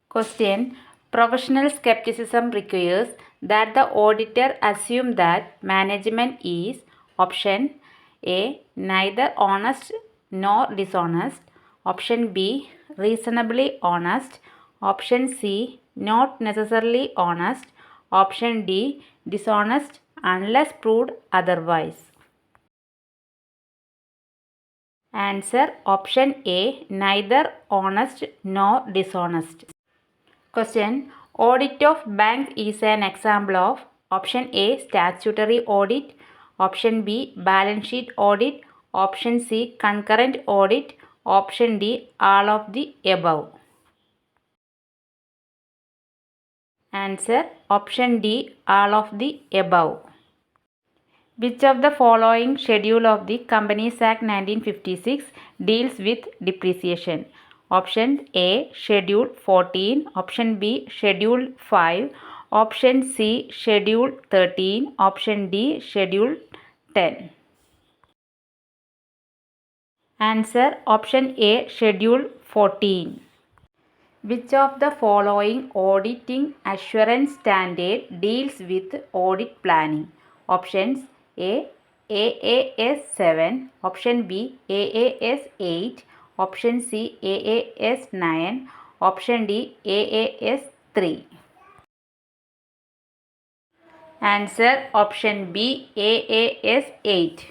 Question. Professional skepticism requires that the auditor assume that management is option A. Neither honest nor dishonest. Option B. Reasonably honest. Option C. Not necessarily honest. Option D. Dishonest unless proved otherwise. Answer option A. Neither honest nor dishonest. Question. Audit of bank is an example of option A. Statutory audit. Option B. Balance sheet audit. Option C. Concurrent audit. Option D. All of the above. Answer option D. All of the above. Which of the following schedule of the Companies Act 1956 deals with depreciation? Option A. Schedule 14. Option B. Schedule 5. Option C. Schedule 13. Option D. Schedule 10. Answer option A. Schedule 14. Which of the following auditing assurance standard deals with audit planning? Options A. AAS 7. Option B. AAS 8. Option C. AAS 9. Option D. AAS 3. Answer option B. AAS 8.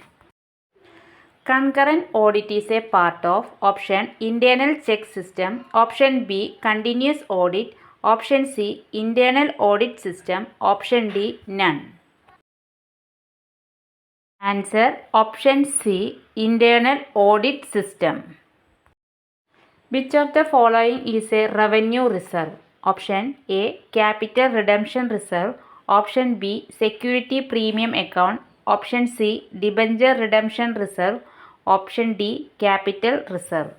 Concurrent audit is a part of option internal check system, option B continuous audit, option C internal audit system, option D none. Answer option C internal audit system. Which of the following is a revenue reserve? Option A capital redemption reserve, option B security premium account, option C debenture redemption reserve, option D. Capital reserve.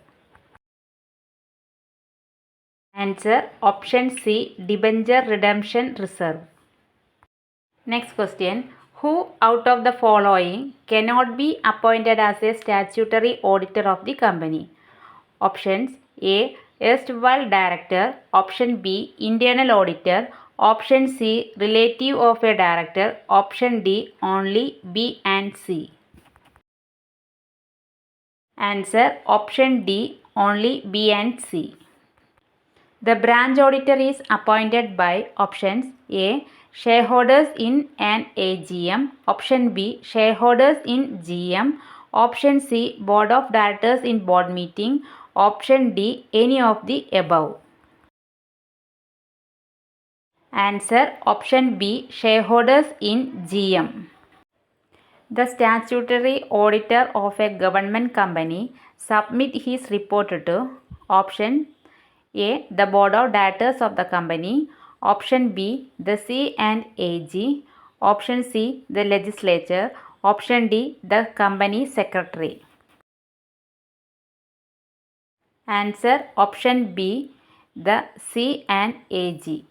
Answer option C. Debenture redemption reserve. Next question. Who out of the following cannot be appointed as a statutory auditor of the company? Options A. Erstwhile director. Option B. Internal auditor. Option C. Relative of a director. Option D. Only B and C. Answer option D. Only B and C. The branch auditor is appointed by options A. Shareholders in an AGM. Option B. Shareholders in GM. Option C. Board of Directors in board meeting. Option D. Any of the above. Answer option B. Shareholders in GM. The statutory auditor of a government company submit his report to option A. The board of directors of the company. Option B. The C and AG. Option C. The legislature. Option D. The company secretary. Answer option B. The C and AG.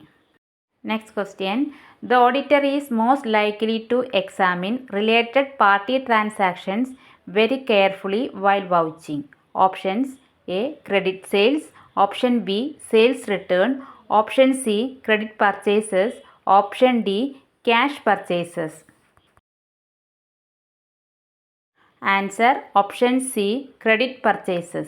Next question. The auditor is most likely to examine related party transactions very carefully while vouching. Options A. Credit sales. Option B. Sales return. Option C. Credit purchases. Option D. Cash purchases. Answer option C. Credit purchases.